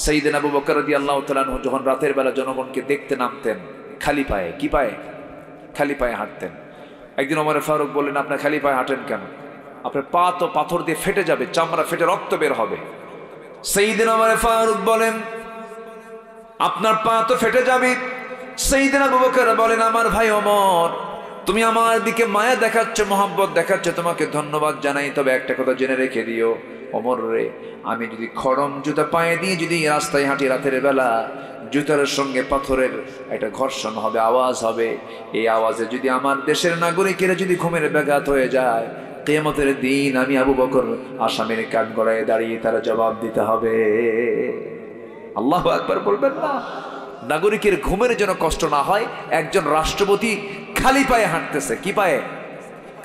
সাইয়েদনা আবু বকর রাদিয়াল্লাহু তাআলা আনহু যখন রাতের বেলা জনগণকে দেখতে নামতেন খালি পায়ে, কি পায়ে? খালি পায়ে হাঁটতেন। একদিন ওমর ফারুক বললেন, আপনার খালি পায়ে হাঁটেন কেন? আপনার পা তো পাথর দিয়ে ফেটে যাবে, চামড়া ফেটে রক্ত বের হবে। সাইয়েদনা ওমর ফারুক বলেন, আপনার পা তো ফেটে যাবে। সাইয়েদনা আবু বকর বলেন, আমার ভাই ওমর, তুমি আমার দিকে মায়া দেখাচ্ছ, মোহাব্বত দেখাচ্ছ, তোমাকে ধন্যবাদ জানাই, তবে একটা কথা জেনে রেখে দিও ওমর রে, আমি যদি খড়ম জুতা পায়ে দিয়ে যদি রাস্তায় হাঁটি রাতের বেলা, জুতার সঙ্গে পাথরের একটা ঘর্ষণ হবে, আওয়াজ হবে। এই আওয়াজে যদি আমার দেশের নাগরিকেরা যদি ঘুমের ব্যাঘাত হয়ে যায়, কিয়ামতের দিন আমি আবু বকর আসামের কান গড়ায় দাঁড়িয়ে তারা জবাব দিতে হবে। আল্লাহু আকবার বলবেন না? নাগরিকের ঘুমের যেন কষ্ট না হয়। একজন রাষ্ট্রপতি খালি পায়ে হাঁটতেছে, কি পায়ে?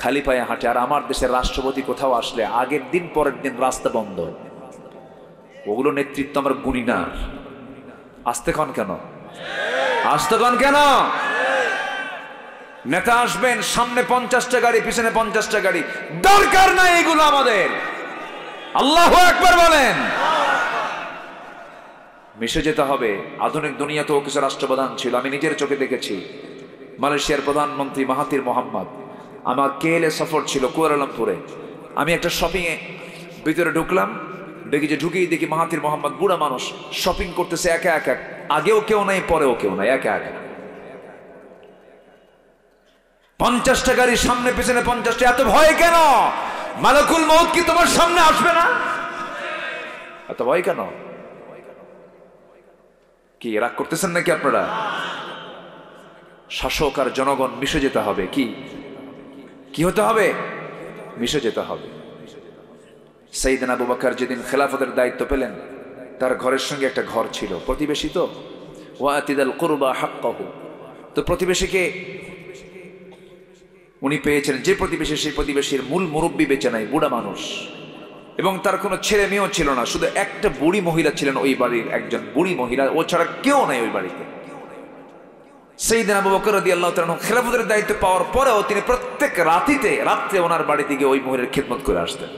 খালি পায়ে হাঁটে। আর আমার দেশের রাষ্ট্রপতি কোথাও আসলে আগের দিন পরের দিন রাস্তা বন্ধ। ওগুলো নেতৃত্ব আমার গুণী না। আসতে কন কেন? আসতে কন কেন? নেতা আসবেন, সামনে 50টা গাড়ি, পিছনে 50টা গাড়ি, দরকার নাই এগুলো আমাদের। আল্লাহু আকবার বলেন। মিশে যেতে হবে। আধুনিক দুনিয়াতেও কিছু রাষ্ট্রপ্রধান ছিল, আমি নিজের চোখে দেখেছি। মালয়েশিয়ার প্রধানমন্ত্রী মাহাথির মোহাম্মদ, আমার কেএলএ সফর ছিল কুয়ালালামপুরে। আমি একটা শপিংয়ে ভিতরে ঢুকলাম, দেখি যে ঢুকেই দেখি মাহাথির মোহাম্মদ বুড়া মানুষ শপিং করতেছে একা একা, আগেও কেউ নাই পরেও কেউ নাই, একা একা। 50টা গাড়ি সামনে পিছনে 50টা। এত ভয় কেন? মালাকুল মউত কি তোমার সামনে আসবে না? এত ভয় কেন? কি রাগ করতেছেন নাকি আপনারা? শাসক আর জনগণ মিশে যেতে হবে। কি হতে হবে? মিশে যেতে হবে। সাইয়েদনা আবু বকর যেদিন খেলাফতের দায়িত্ব পেলেন, তার ঘরের সঙ্গে একটা ঘর ছিল, প্রতিবেশী তো, ওয়াতিদাল কুরবা হাক্কাহু, তো প্রতিবেশীকে উনি পেয়েছেন। যে প্রতিবেশী, সেই প্রতিবেশীর মূল মুরব্বী বেঁচে নাই, বুড়া মানুষ, এবং তার কোনো ছেলে মেয়েও ছিল না, শুধু একটা বুড়ি মহিলা ছিলেন ওই বাড়ির, একজন বুড়ি মহিলা, ও ছাড়া কেউ নাই ওই বাড়িতে। সাইয়েদনা আবু বকর রাদিয়াল্লাহু তাআলা খেলাফতের দায়িত্ব পাওয়ার পরেও তিনি প্রত্যেক রাত্রে ওনার বাড়িতে গিয়ে ওই মহিলার খিদমত করে আসতেন।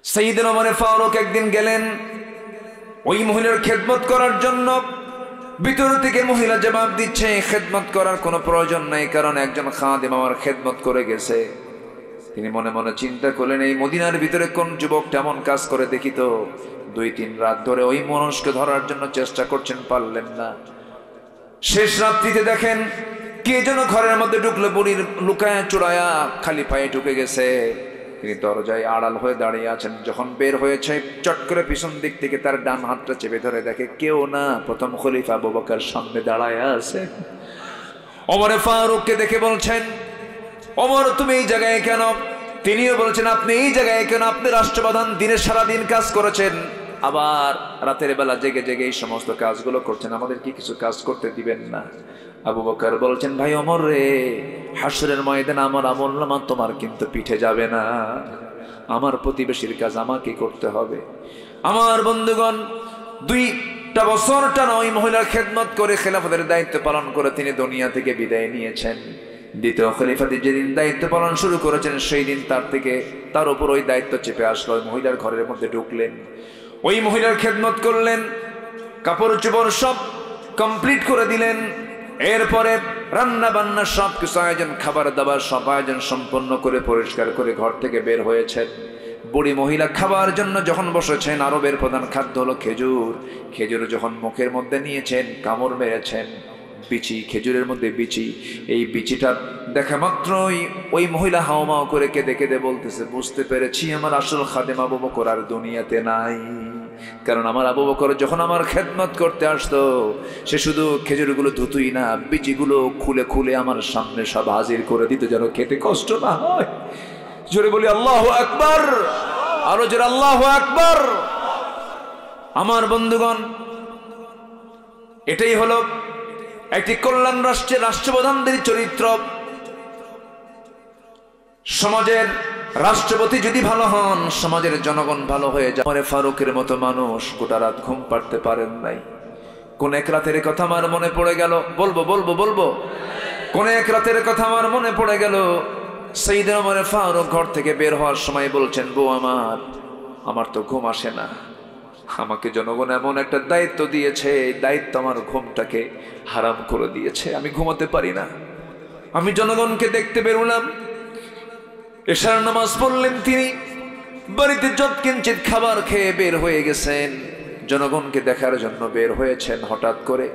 সাইয়েদনা ওমর ফারুক একদিন গেলেন ওই মহিলার খেদমত করার জন্য। ভিতর থেকে মহিলা জবাব দিচ্ছে, খেদমত করার কোনো প্রয়োজন নাই, কারণ একজন খাদেম আমার খেদমত করে গেছে। তিনি মনে মনে চিন্তা করলেন, এই মদিনার ভিতরে কোন যুবক তেমন কাজ করে দেখি তো। 2-3 রাত ধরে ওই মানুষকে ধরার জন্য চেষ্টা করছেন, পারলেন না। শেষ রাত্রিতে দেখেন কে যেন ঘরের মধ্যে ঢুকলো, বুড়ির লুকায়া চুরায়া খালি পায়ে ঢুকে গেছে। তিনি দরজায় আড়াল হয়ে দাঁড়িয়ে আছেন। যখন বের হয়েছে, চট করে পিছন দিক থেকে তার ডান হাতটা চেপে ধরে দেখে কেউ না, প্রথম খলিফা আবু বকর সামনে দাঁড়ায় আছে। ওমর ফারুককে দেখে বলছেন, ওমর তুমি এই জায়গায় কেন? তিনিও বলছেন, আপনি এই জায়গায় কেন? আপনি রাষ্ট্রপ্রধান, দিনে সারাদিন কাজ করেছেন, আবার রাতের বেলা জেগে জেগে এই সমস্ত কাজগুলো করছেন, আমাদের কি কিছু কাজ করতে দিবেন না? আবু বকর বলছেন, ভাই ওমর রে, হাসরের ময়দানে আমার আমলনামা তোমার কিন্তু পিঠে যাবে না, আমার প্রতিবেশীর কাজ আমাকে করতে হবে। আমার বন্ধুগণ, 2টা বছর টানা ওই মহিলার খেদমত করে খেলাফতের দায়িত্ব পালন করে তিনি দুনিয়া থেকে বিদায় নিয়েছেন। দ্বিতীয় খলিফাতে যেদিন দায়িত্ব পালন শুরু করেছেন, সেই দিন তার উপর ওই দায়িত্ব চেপে আসলো। ওই মহিলার ঘরের মধ্যে ঢুকলেন, ওই মহিলার খেদমত করলেন, কাপড় চোপড় সব কমপ্লিট করে দিলেন। এরপরে রান্না বান্না সব কিছু আয়োজন, খাবার দাবার সব আয়োজন সম্পন্ন করে পরিষ্কার করে ঘর থেকে বের হয়েছেন। বুড়ি মহিলা খাবার জন্য যখন বসেছেন, আরবের প্রধান খাদ্য হলো খেজুর। খেজুর যখন মুখের মধ্যে নিয়েছেন, কামড় মেরেছেন, বিচি, খেজুরের মধ্যে বিচি। এই বিচিটা দেখা মাত্রই ওই মহিলা হাওমাও করে কেঁদে কেঁদে বলতেছে, বুঝতে পেরেছি আমার আসল খাদেম আবু বকর আর দুনিয়াতে নাই। কারণ আমার আবু বকর যখন আমার খেদমত করতে আসতো, সে শুধু খেজুরগুলো ধুতুই না, বিচিগুলো খুলে খুলে আমার সামনে সব হাজির করে দিত, যেন খেতে কষ্ট না হয়। জোরে বলি আল্লাহু আকবার, আরো জোরে আল্লাহু আকবার। আমার বন্ধুগণ, এটাই হলো একটি কল্যাণ রাষ্ট্রের রাষ্ট্রপ্রধানদের চরিত্র। সমাজের রাষ্ট্রপতি যদি ভালো হন, সমাজের জনগণ ভালো হয়ে যায়। ওমর ফারুকের মতো মানুষ গোটা রাত ঘুম পাড়তে পারেন নাই। কোন এক রাতের কথা আমার মনে পড়ে গেল, বলবো। কোন এক রাতের কথা আমার মনে পড়ে গেল। সাইয়েদনা ওমর ফারুক ঘর থেকে বের হওয়ার সময় বলছেন, বউ আমার তো ঘুম আসে না, আমাকে জনগণ এমন একটা দায়িত্ব দিয়েছে, এই দায়িত্ব আমার ঘুমটাকে হারাম করে দিয়েছে, আমি ঘুমাতে পারি না। আমি জনগণকে দেখতে বেরোলাম। এশার নামাজ পড়লেন তিনি, বাড়িতে যৎকিঞ্চিত খাবার খেয়ে বের হয়ে গেছেন, জনগণকে দেখার জন্য বের হয়েছেন। হঠাৎ করে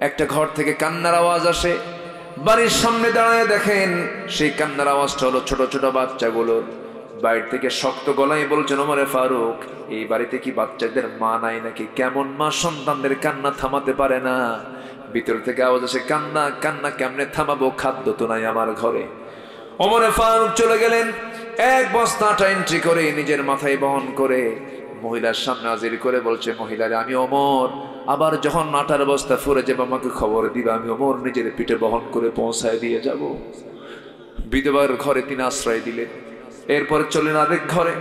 একটা ঘর থেকে কান্নার আওয়াজ আসে। বাড়ির সামনে দাঁড়ায় দেখেন সেই কান্নার আওয়াজটা হলো ছোট ছোট বাচ্চাগুলোর। বাইরে থেকে শক্ত গলায় বলছেন, ওমরে ফারুক, এই বাড়িতে কি বাচ্চাদের মা নাই নাকি? কেমন মা সন্তানদের কান্না থামাতে পারে না? ভিতর থেকে আওয়াজ আসে, কান্না কান্না কেমনে থামাবো, খাদ্য তো নাই আমার ঘরে। ওমরে ফারুক চলে গেলেন, এক বস্তা আটা এন্ট্রি করে নিজের মাথায় বহন করে মহিলার সামনে হাজির করে বলছে, মহিলারে, আমি ওমর, আবার যখন আটার বস্তা ফুরে যাবে আমাকে খবর দিবে, আমি ওমর নিজের পিঠে বহন করে পৌঁছায় দিয়ে যাব। বিধবার ঘরে তিনি আশ্রয় দিলেন। এরপর চলেন আরেক ঘরে,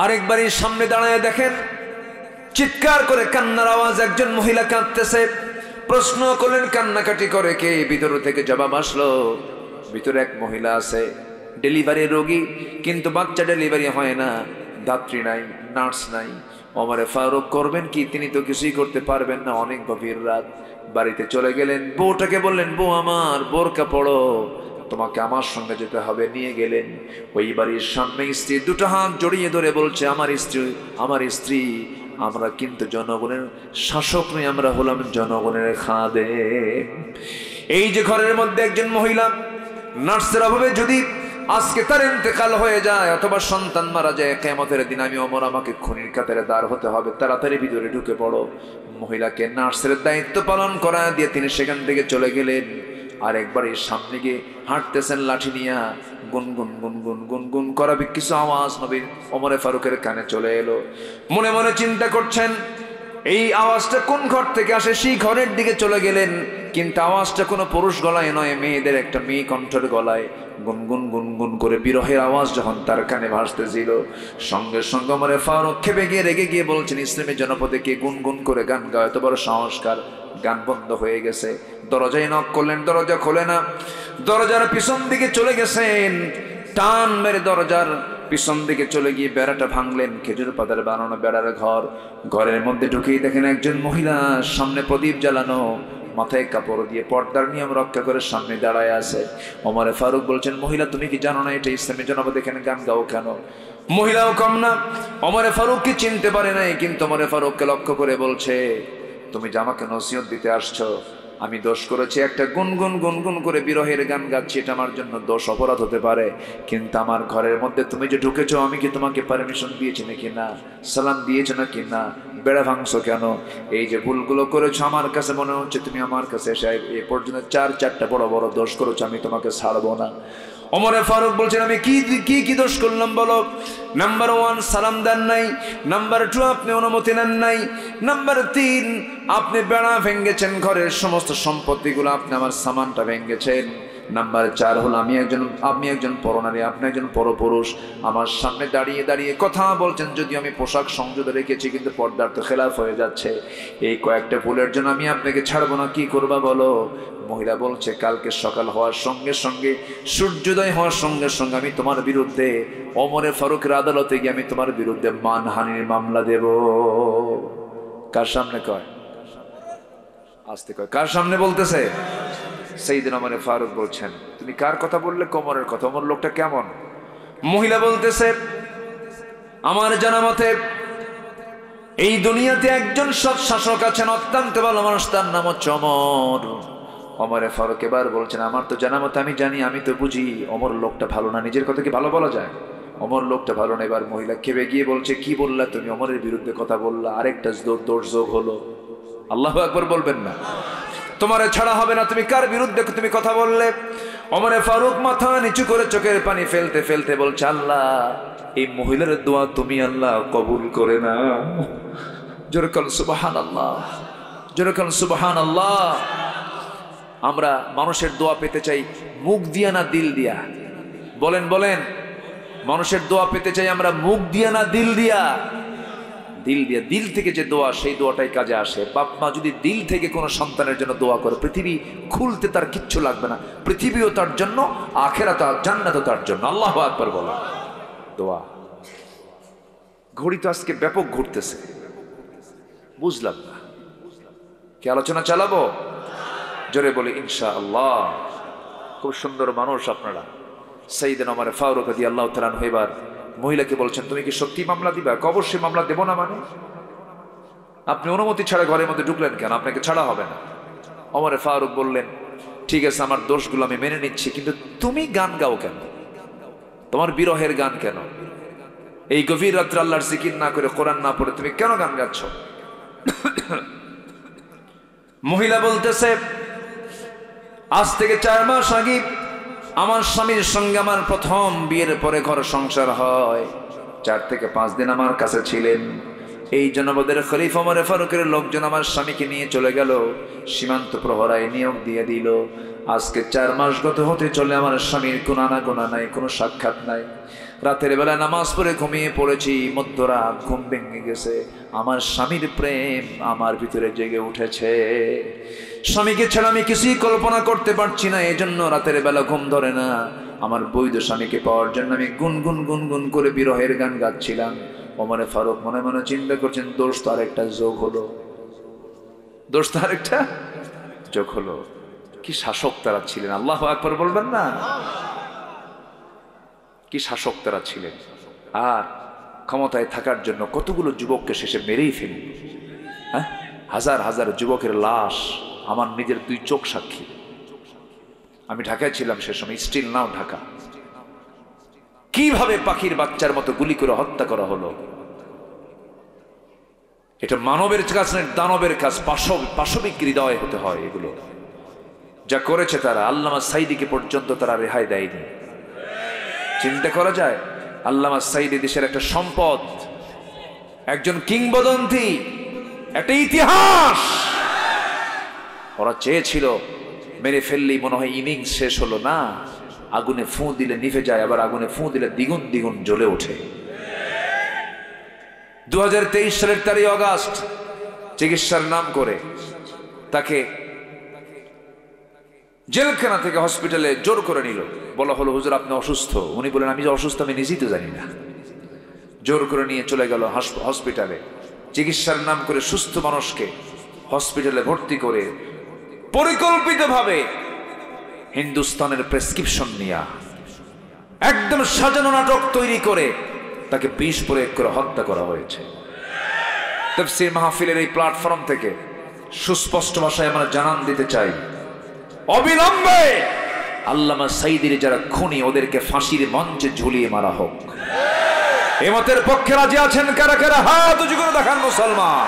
আরেক বাড়ির সামনে দাঁড়ায় দেখেন চিৎকার করে কান্নার আওয়াজ, একজন মহিলা কাঁদতেছে। প্রশ্ন করলেন, কান্নাকাটি করে কে? ভিতর থেকে জবাব আসলো, ভিতরে এক মহিলা আছে, ডেলিভারি রোগী, কিন্তু বাচ্চা ডেলিভারি হয় না, ধাত্রী নাই, নার্স নাই। ওমরে ফারুক করবেন কি? তিনি তো কিছুই করতে পারবেন না। অনেক গভীর রাত, বাড়িতে চলে গেলেন, বউটাকে বললেন, বউ আমার, বোরকা পড়ো, তোমাকে আমার সঙ্গে যেতে হবে। নিয়ে গেলেন। ওই বাড়ির সামনে স্ত্রী দুটো হাত জড়িয়ে ধরে বলছে, আমার স্ত্রী, আমরা কিন্তু জনগণের শাসক নই, আমরা হলাম জনগণের খাদেম। এই যে ঘরের মধ্যে একজন মহিলা নার্সের অভাবে যদি আজকে তার ইন্তেকাল হয়ে যায় অথবা সন্তান মারা যায়, কিয়ামতের দিন আমি ওমর, আমাকে খুনির কাতারে দাঁড় হতে হবে, তাড়াতাড়ি ভিতরে ঢুকে পড়ো। মহিলাকে নার্সের দায়িত্ব পালন করা দিয়ে তিনি সেখান থেকে চলে গেলেন। আর একবার এর সামনে গিয়ে হাঁটতেছেন লাঠি নিয়া, গুনগুন গুনগুন গুনগুন করা কিছু আওয়াজ নবীর ওমরে ফারুকের কানে চলে এলো। মনে মনে চিন্তা করছেন এই আওয়াজটা কোন ঘর থেকে আসে, সেই ঘরের দিকে চলে গেলেন। কিন্তু আওয়াজটা কোনো পুরুষ গলায় নয়, মেয়েদের একটা মেয়ে কণ্ঠের গলায় গুনগুন গুনগুন করে বিরহের আওয়াজ যখন তার কানে ভাসতেছিল, সঙ্গে সঙ্গে ওমরে ফারুক খেপে গিয়ে রেগে গিয়ে বলছেন, ইসলামী জনপদে কে গুনগুন করে গান গায়? এত বড় সংস্কার! গান বন্ধ হয়ে গেছে। দরজায় নক করলেন, দরজা খোলে না। দরজার পিছন দিকে চলে গেছেন, টান মেরে দরজার পিছন দিকে চলে গিয়ে বেড়াটা ভাঙলেন। খেজুর পাতার বানানো বেড়ার ঘর, ঘরের মধ্যে ঢুকেই দেখেন একজন মহিলা সামনে প্রদীপ জ্বালানো, মাথায় কাপড় দিয়ে পর্দার নিয়ম রক্ষা করে সামনে দাঁড়ায় আছে। ওমরে ফারুক বলছেন, মহিলা তুমি কি জানো না এটা ইসলামী জনপদ, এখানে গান গাও কেন? মহিলাও কম না, ওমরে ফারুককে চিনতে পারে নাই, কিন্তু ওমরে ফারুককে লক্ষ্য করে বলছে, তুমি যে আমাকে নসিহত দিতে আসছো, আমি দোষ করেছি, একটা গুনগুন গুনগুন করে বিরহের গান গাচ্ছি, এটা আমার জন্য দোষ, অপরাধ হতে পারে, কিন্তু আমার ঘরের মধ্যে তুমি যে ঢুকেছো, আমি কি তোমাকে পারমিশন দিয়েছি নাকি না? সালাম দিয়েছো নাকি না? বেড়া ভাঙছো কেন? এই যে ভুলগুলো করেছো, আমার কাছে মনে হচ্ছে তুমি আমার কাছে এসে এ পর্যন্ত চারটা বড় বড় দোষ করেছো, আমি তোমাকে ছাড়বো না। ওমরে ফারুক বলছেন, আমি কি দোষ করলাম বলো? নাম্বার 1, সালাম দেন নাই। নাম্বার 2, আপনি অনুমতি নেন নাই। নাম্বার 3, আপনি বেড়া ভেঙেছেন, ঘরের সমস্ত সম্পত্তিগুলো আপনি আমার সামানটা ভেঙেছেন। নাম্বার 4 হলো আপনি একজন পরনারী, আপনি একজন পরপুরুষ, আমার সামনে দাঁড়িয়ে দাঁড়িয়ে কথা বলছেন, যদিও আমি পোশাক সংযত রেখেছি, কিন্তু পর্দার তো খেলাফ হয়ে যাচ্ছে। এই কয়েকটা ভুলের জন্য আমি আপনাকে ছাড়বো না, কি করবা বলো? মহিলা বলছে, কালকে সকাল হওয়ার সঙ্গে সঙ্গে, সূর্যোদয় হওয়ার সঙ্গে সঙ্গে আমি তোমার বিরুদ্ধে ওমরে ফারুকের আদালতে গিয়ে আমি তোমার বিরুদ্ধে মানহানির মামলা দেব। কার সামনে কয়? আস্তে কয়, কার সামনে বলতেছে? সেইদিন ওমরে ফারুক বলছেন, তুমি কার কথা বললে? কোমরের কথা। ওমর লোকটা কেমন? মহিলা বলতেছে, আমার জানা মতে এই দুনিয়াতে একজন সৎ শাসক আছেন, অত্যন্ত ভালো মানুষ, তার নাম হচ্ছে ওমর। ওমরে ফারুক এবার বলছেন, আমার তো জানা মতে, আমি জানি, আমি তো বুঝি ওমর লোকটা ভালো না। নিজের কথা কি ভালো বলা যায়? ওমর লোকটা ভালো না। এবার মহিলা খেপে গিয়ে বলছে, কি বললা তুমি? ওমরের বিরুদ্ধে কথা বললা, আরেকটা দোষ যোগ হলো। আল্লাহু আকবার বলবেন না? তোমারে ছাড়া হবে না, তুমি কার বিরুদ্ধে তুমি কথা বললে? ওমরে ফারুক মাথা নিচু করে চোখের পানি ফেলতে ফেলতে বলছে, আল্লাহ, এই মহিলার দোয়া তুমি আল্লাহ কবুল করে না। জোরে বলেন সুবহানাল্লাহ, জোরে বলেন সুবহানাল্লাহ। আমরা মানুষের দোয়া পেতে চাই মুখ দিয়া না দিল দিয়া? বলেন বলেন, মানুষের দোয়া পেতে চাই আমরা মুখ দিয়া না দিল দিয়া? দিল দিয়া, দিল থেকে যে দোয়া, সেই দোয়াটাই কাজে আসে। বাপ মা যদি দিল থেকে কোনো সন্তানের জন্য দোয়া করে, পৃথিবী খুলতে তার কিচ্ছু লাগবে না, পৃথিবীও তার জন্য, আখেরাত আর জান্নাতও তার জন্য। আল্লাহু আকবার বলা। দোয়া ঘড়ি তো আজকে ব্যাপক ঘুরতেছে, বুঝলাম না কি আলোচনা চালাবো? জোরে বলি ইনশাআল্লাহ। খুব সুন্দর মানুষ আপনারা। সাইয়েদনা ওমর ফারুক রাদিয়াল্লাহু তাআলা আনহু এবার মহিলাকে বলছেন, তুমি কি সত্যি মামলা দিবা? অবশ্যই মামলা দেব না। মানে আপনি অনুমতি ছাড়া ঘরের মধ্যে ঢুকলেন কেন? আপনাকে ছাড়া হবে না। ওমর ফারুক বললেন, ঠিক আছে, আমার দোষগুলো আমি মেনে নিচ্ছি, কিন্তু তুমি গান গাও কেন? তোমার বিরহের গান কেন? এই গভীর রাত্রে আল্লাহর জিকির না করে, কোরআন না পড়ে তুমি কেন গান গাচ্ছ? মহিলা বলতেছে, আজ থেকে 4 মাস আগে আমার স্বামীর সঙ্গে আমার প্রথম বিয়ের পরে ঘর সংসার হয়। 4 থেকে 5 দিন আমার কাছে ছিলেন। এই জনপদের খলিফা ওমর ফারুকের লোকজন আমার স্বামীকে নিয়ে চলে গেল, সীমান্ত প্রহরায় নিয়োগ দিয়ে দিল। আজকে 4 মাস গত হতে চলে, আমার স্বামীর কোনো আনাগোনা নাই, কোনো সাক্ষাৎ নাই। রাতের বেলা নামাজ পড়ে ঘুমিয়ে পড়েছি, মধ্যরাত ঘুম ভেঙে গেছে, আমার স্বামীর প্রেম আমার ভিতরে জেগে উঠেছে। স্বামীকে ছাড়া আমি কিছুই কল্পনা করতে পারছি না, এই জন্য রাতের বেলা ঘুম ধরে না। আমার বৈধ স্বামীকে পাওয়ার জন্য আমি গুনগুন গুনগুন করে বিরহের গান গাচ্ছিলাম। ওমর ফারুক মনে মনে চিন্তা করছেন, দোষ তো আরেকটা যোগ হলো, দোষ তো আরেকটা যোগ হলো। কি শাসক তারা ছিলেন, আল্লাহু আকবার বলবেন না? কি শাসক তারা ছিলেন। আর ক্ষমতায় থাকার জন্য কতগুলো যুবককে শেষে মেরেই ফেলল। হ্যাঁ, হাজার হাজার যুবকের লাশ আমার নিজের 2 চোখ সাক্ষী। আমি ঢাকায় ছিলাম সে সময়, স্টিল নাও ঢাকা। কিভাবে পাখির বাচ্চার মতো গুলি করে হত্যা করা হলো। এটা মানবের কাজ নয়, দানবের কাজ। পাশবিক হৃদয় হতে হয় এগুলো। যা করেছে তারা, আল্লামা সাইদিকে পর্যন্ত তারা রেহাই দেয়নি। চিন্তা করা যায়, আল্লামা সাইদি দেশের একটা সম্পদ, একজন কিংবদন্তি, একটা ইতিহাস। ওরা চেয়েছিল মেরে ফেললেই মনে হয় ইনিংস শেষ হলো। না, আগুনে ফুঁ দিলে নিভে যায়, আবার আগুনে ফুঁ দিলে দ্বিগুণ দ্বিগুণ জ্বলে ওঠে। 2023 সালের 4 আগস্ট চিকিৎসার নাম করে তাকে জেলখানা থেকে হসপিটালে জোর করে নিল। বলা হলো, হুজুর আপনি অসুস্থ। উনি বলেন, আমি যে অসুস্থ আমি নিজেই তো জানি না। জোর করে নিয়ে চলে গেল হসপিটালে। চিকিৎসার নাম করে সুস্থ মানুষকে হসপিটালে ভর্তি করে পরিকল্পিতভাবে হিন্দুস্তানের প্রেসক্রিপশন নিয়ে একদম সাজানো নাটক তৈরি করে তাকে বিষ প্রয়োগ করে হত্যা করা হয়েছে। তাফসীর মাহফিলের এই প্ল্যাটফর্ম থেকে সুস্পষ্ট ভাষায় আমরা জানান দিতে চাই, অবিলম্বে আল্লামা সাইদির যারা খুনি, ওদেরকে ফাঁসির মঞ্চে ঝুলিয়ে মারা হোক। এ মতের পক্ষে রাজি আছেন কারা কারা? হাত উঁচু করে দেখান মুসলমান।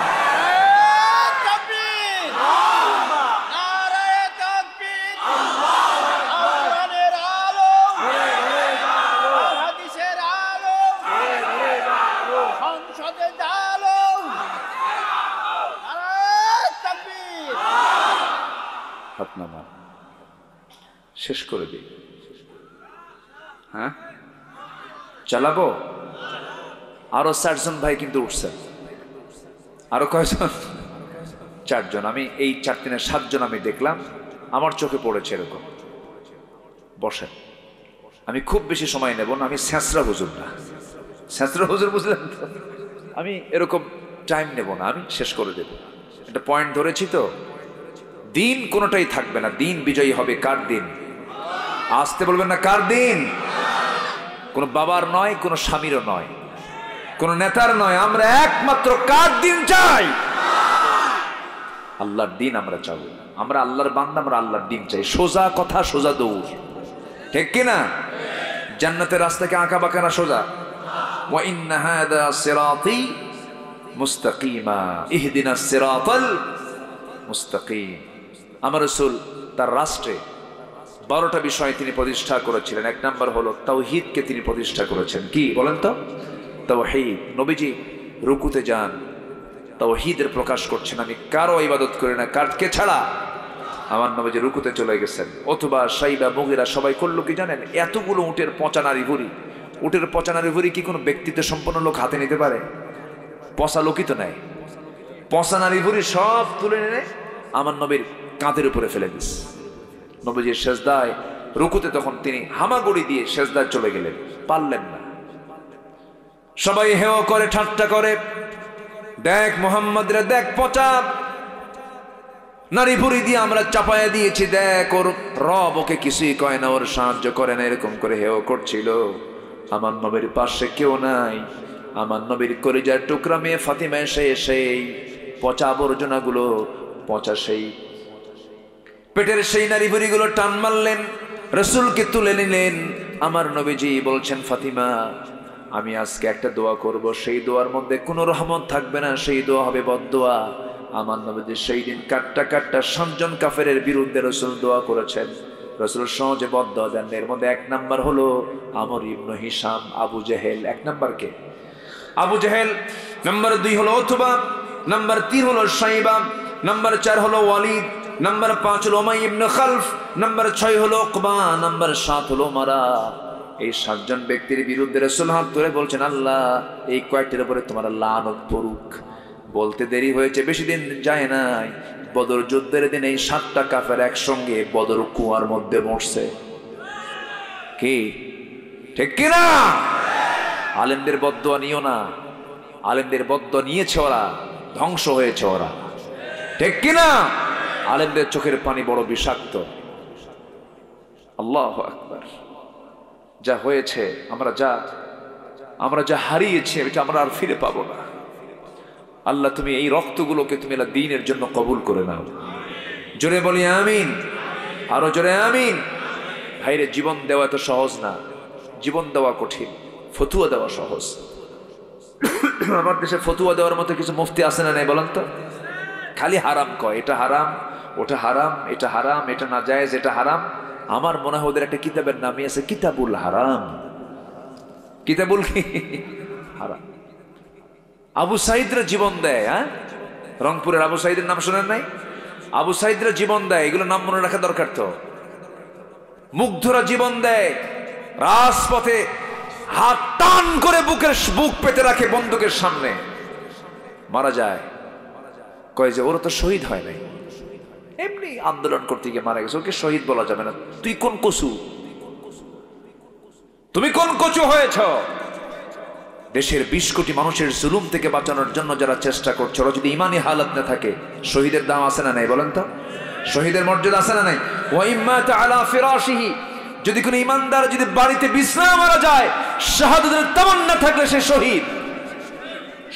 শেষ করে দিই। হ্যাঁ, চালাবো। আরো 4 জন ভাই কিন্তু উঠছেন। আরো কয়জন? 4 জন। আমি এই 4 দিনে 7 জন আমি দেখলাম, আমার চোখে পড়েছে এরকম। বসেন, আমি খুব বেশি সময় নেব না। আমি স্যাঁচরা হুজুর না, স্যাঁচরা হুজুর বুঝলেন তো? আমি এরকম টাইম নেব না, আমি শেষ করে দেব। একটা পয়েন্ট ধরেছি তো। দিন কোনোটাই থাকবে না, দিন বিজয়ী হবে। কার দিন? আসতে বলবেন না, কার দিন? কোনো বাবার নয়, কোনো স্বামীরও নয়, কোনো নেতার নয়। আমরা একমাত্র কার দিন চাই? আল্লাহর দিন আমরা চাই। আমরা আল্লাহর বান্দা, আমরা আল্লাহর দিন চাই। সোজা কথা, সোজা দৌড়, ঠিক কিনা? জান্নাতের রাস্তাকে আঁকা বাঁকা না, সোজা। ওয়া ইন্না হাদা সিরাতি মুস্তাকিমা ইহদিনাস সিরাতাল মুস্তাকিম। আমার রাসূল তার রাষ্ট্রে 12টা বিষয় তিনি প্রতিষ্ঠা করেছিলেন। 1 নাম্বার হলো তাওহীদকে তিনি প্রতিষ্ঠা করেছেন। কি বলেন তো? তাওহীদ। নবীজি রুকুতে যান, তাওহীদের প্রকাশ করছেন, আমি কারো ইবাদত করি না, কারকে ছাড়া। আমার নবীজি রুকুতে চলে গেছেন। অথবা সাইবা মুগিরা সবাই করলো কি জানেন? এতগুলো উটের পচা নারী ভুঁড়ি, উটের পচা নারী ভুঁড়ি কি কোনো ব্যক্তিত্ব সম্পন্ন লোক হাতে নিতে পারে? পচা লোকই তো নেয়। পচা নারী ভুঁড়ি সব তুলে এনে আমার নবীর কাঁধের উপরে ফেলে দিস। নবীজির সেজদায় রুকুতে তখন তিনি হামাগুড়ি দিয়ে সেজদায় চলে গেলেন, পারলেন না। সবাই হেও করে, ঠাট্টা করে, দেখ মোহাম্মদ রে, দেখ পচা নারী ভুড়ি দিয়ে আমরা চাপায়া দিয়েছি, দেখ ওর রব ওকে কিছুই কয় না, ওর সাহায্য করে না, এরকম করে হেও করছিল। আমার নবীর পাশে কেউ নাই, আমার নবীর কলিজার টুকরা মেয়ে ফাতিমা এসে সেই পচা আবর্জনা গুলো, পচা সেই পেটের সেই নারী ভুড়িগুলো টান মারলেন, রাসূলকে তুলে নিলেন। আমার নবীজি বলছেন, ফাতিমা আমি আজকে একটা দোয়া করব, সেই দোয়ার মধ্যে কোনো রহমত থাকবে না, সেই দোয়া হবে বদদোয়া। আমার নবীজি সেই দিন কাট্টা কাট্টা 7 জন কাফেরের বিরুদ্ধে রাসূল দোয়া করেছেন। রাসূল সহজে বদদোয়া দেন। এর মধ্যে 1 নাম্বার হলো আমর ইবনে হিশাম, আবু জেহেল। 1 নাম্বার কে? আবু জেহেল। নাম্বার 2 হলো উতবা, নাম্বার 3 হলো শাইবা, নাম্বার 4 হলো ওয়ালিদ, নাম্বার 5 হলো উমাইয়া ইবনে খালফ, নাম্বার 6 হলো উকবা, নাম্বার 7 হলো মারা। এই 7 জন ব্যক্তির বিরুদ্ধে রাসূল হাত তুলে বলছেন, আল্লাহ এই কয়েকটির উপরে তোমার লানত পড়ুক। বলতে দেরি হয়েছে, বেশি দিন যায় নাই, বদর যুদ্ধের দিন এই 7টা কাফের একসঙ্গে বদর কুয়ার মধ্যে মরছে। কি ঠিক কিনা? আলেমদের বদদোয়া নিও না, আলেমদের বদদোয়া নিয়েছে ওরা, ধ্বংস হয়েছে ওরা, ঠিক কিনা? আলেমদের চোখের পানি বড় বিষাক্ত। আল্লাহু আকবার। যা হয়েছে, আমরা যা হারিয়েছি এটা আমরা আর ফিরে পাবো না। আল্লাহ তুমি এই রক্তগুলোকে তুমি আল্লাহ দ্বীনের জন্য কবুল করে নাও। জোরে বলি আমিন, আরো জোরে আমিন। ভাইরে, জীবন দেওয়া এত সহজ না, জীবন দেওয়া কঠিন, ফতুয়া দেওয়া সহজ। আমার দেশে ফতুয়া দেওয়ার মতো কিছু মুফতি আছে না নাই বলেন তো? খালি হারাম কয়, এটা হারাম, ওটা হারাম, এটা হারাম, এটা নাজায়েজ, এটা হারাম। আমার মনে হয় ওদের একটা কিতাবের নামই আছে কিতাবুল হারাম। কিতাবুল কি হারাম। আবু সাইদরা জীবন দেয়, হ্যাঁ, রংপুরের আবু সাইদের নাম শোনেন নাই? আবু সাইদরা জীবন দেয়, এগুলো নাম মনে রাখা দরকার তো। মুগ্ধরা জীবন দেয়, রাজপথে হাত টান করে বুক পেতে রাখে বন্দুকের সামনে, মারা যায়। কয় যে ওরা তো শহীদ হয় নাই, এমনি আন্দোলন করতে গিয়ে মারা গেছে, ওকে শহীদ বলা যাবে না। তুই কোন কচু, তুমি কোন কচু হয়েছ? দেশের 20 কোটি মানুষের জুলুম থেকে বাঁচানোর জন্য যারা চেষ্টা করছে, ওরা যদি ইমানি হালত না থাকে, শহীদের দাম আছে না নাই বলেন তো? শহীদের মর্যাদা আছে না নাই? ওয়াইম্মাতা আলা ফিরাশিহি, যদি কোনো ইমানদার যদি বাড়িতে বিশ্রাম মারা যায়, শাহাদাতের তামান্না থাকলে সে শহীদ।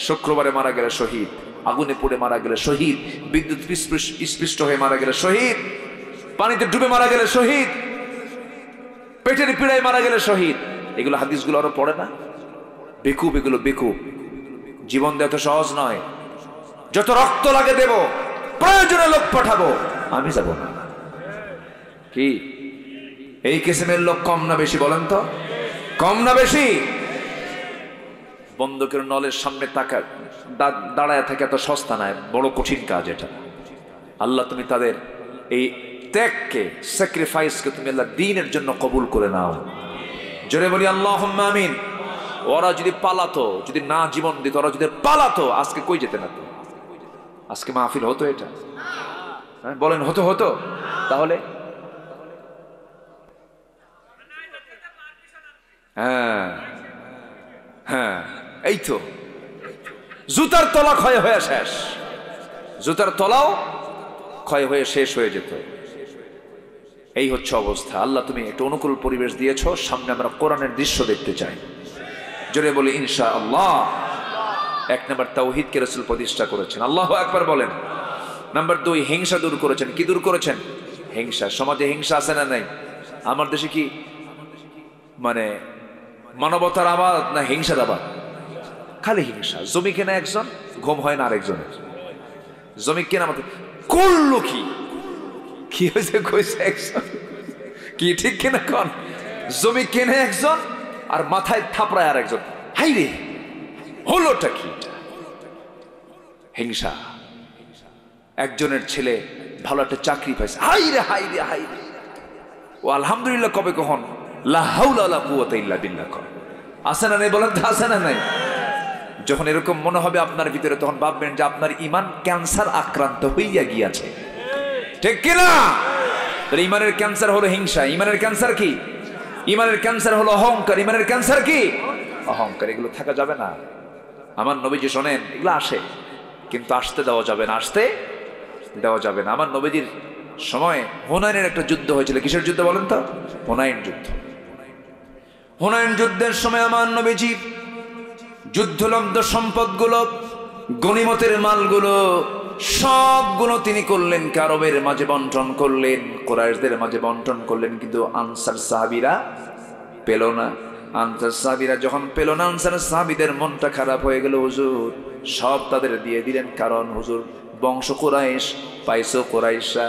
শুক্রবারে মারা গেলে শহীদ, আগুনে পড়ে মারা গেলে শহীদ, বিদ্যুৎ স্পৃষ্ট হয়ে মারা গেলে শহীদ, পানিতে ডুবে মারা গেলে শহীদ, পেটের পীড়ায় মারা গেলে শহীদ। এগুলো হাদিসগুলো আরো পড়ে না? বেকুব, এগুলো বেকুব। জীবন দেওয়া তো সহজ নয়। যত রক্ত লাগে দেব, প্রয়োজনে লোক পাঠাবো, আমি যাব না। কি এই কিসিমের লোক কম না বেশি বলেন তো? কম না বেশি? বন্দুকের নলের সামনে দাঁড়ায় থাকে এত সস্তা নয়, বড় কঠিন কাজ এটা। আল্লাহ তুমি তাদের এই ত্যাগকে, স্যাক্রিফাইসকে তুমি আল্লাহ দ্বীনের জন্য কবুল করে নাও। জোরে বলি আল্লাহুম্মা আমিন। ওরা যদি পালাতো, যদি না জীবন দিত, ওরা যদি পালাতো, আজকে কই যেতে না তো? আজকে মাহফিল হতো এটা? বলেন হতো? হতো তাহলে? হ্যাঁ হ্যাঁ, এই তো জুতার তলা ক্ষয় হয়ে শেষ, জুতার তলাও ক্ষয় হয়ে শেষ হয়ে যেত। এই হচ্ছে অবস্থা। আল্লাহ তুমি একটা অনুকূল পরিবেশ দিয়েছ, সামনে আমরা কোরআনের দৃশ্য দেখতে চাই। জোরে বলি ইনশাআল্লাহ। 1 নম্বর তাওহীদকে রাসূল প্রতিষ্ঠা করেছেন, আল্লাহু আকবার বলেন। নাম্বার 2 হিংসা দূর করেছেন। কি দূর করেছেন? হিংসা। সমাজে হিংসা আছে না নাই? আমার দেশে কি মানে মানবতার আবাদ না হিংসার আবাদ? খালি হিংসা। জমি কেনা একজন, ঘুম হয় না আরেকজনের। জমি কেনা মতো করলো কি হয়েছে কইছে একজন, কি ঠিক কিনা কোন? জমি কেনে একজন আর মাথায় থাপড়ায় আরেকজন। হাই রে, হলোটা কি? হিংসা। একজনের ছেলে ভালো একটা চাকরি পাইছে, হাই রে হাই রে হাই রে, ও আলহামদুলিল্লাহ কবে কখন লা হাওলা ওয়ালা কুওয়াতা ইল্লা বিল্লাহ কর। আছে না নাই বলেন তো? আছে না নাই? যখন এরকম মনে হবে আপনার ভিতরে, তখন ভাববেন যে আপনার ঈমান ক্যান্সার আক্রান্ত হইয়া গিয়াছে, ঠিক কিনা? ইমানের ক্যান্সার হলো হিংসা। ইমানের ক্যান্সার কি? ইমানের ক্যান্সার হলো অহংকার। ইমানের ক্যান্সার কি? অহংকার, এগুলো থাকা যাবে না। আমার নবীজি শোনেন, এগুলো আসে কিন্তু আসতে দেওয়া যাবে না, আসতে দেওয়া যাবে না। আমার নবীজির সময় হুনাইনের একটা যুদ্ধ হয়েছিল। কিসের যুদ্ধ বলেন তো? হুনাইন যুদ্ধ। হুনাইন যুদ্ধের সময় আমার নবীজি যুদ্ধলব্ধ সম্পদগুলো, গনিমতের মালগুলো সবগুলো তিনি করলেন, আরবের মাঝে বন্টন করলেন, কুরাইশদের মাঝে বন্টন করলেন, কিন্তু আনসার সাহাবীরা পেল না। আনসার সাহাবীরা যখন পেল না, আনসার সাহাবীদের মনটা খারাপ হয়ে গেল। হুজুর সব তাদের দিয়ে দিলেন, কারণ হুজুর বংশ কুরাইশ, পাইছো কুরাইশা,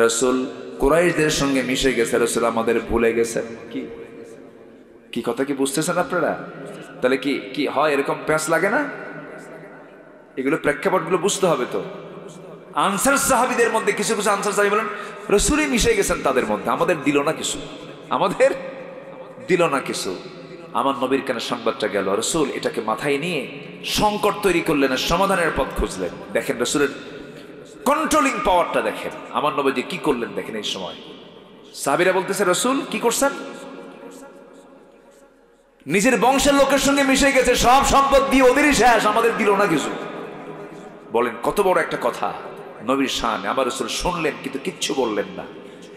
রাসূল কুরাইশদের সঙ্গে মিশে গেছে, রাসূল আমাদের ভুলে গেছেন। কি কথা কি বুঝতেছেন আপনারা? তাহলে কি কি হয়, এরকম প্যাঁচ লাগে না? এগুলো প্রেক্ষাপটগুলো বুঝতে হবে। তো আনসার সাহাবীদের মধ্যে কিছু কিছু আনসার সাহাবী বলেন রাসূলই মিশে গেছেন তাদের মধ্যে, আমাদের দিল না কিছু, আমাদের দিল না কিছু। আমার নবীর কানে সংবাদটা গেল, রাসূল এটাকে মাথায় নিয়ে সংকট তৈরি করলেন, সমাধানের পথ খুঁজলেন। দেখেন রাসূলের কন্ট্রোলিং পাওয়ারটা দেখেন, আমার নবীজি কি করলেন দেখেন। এই সময় সাহাবীরা বলতেছে, রাসূল কি করছেন? নিজের বংশের লোকের সঙ্গে মিশে গেছে, সব সম্পদ দিয়ে ওদেরই শেষ, আমাদের দিল না কিছু। বলেন কত বড় একটা কথা নবীর শান। আমার রাসূল শুনলেন কিন্তু কিচ্ছু বললেন না,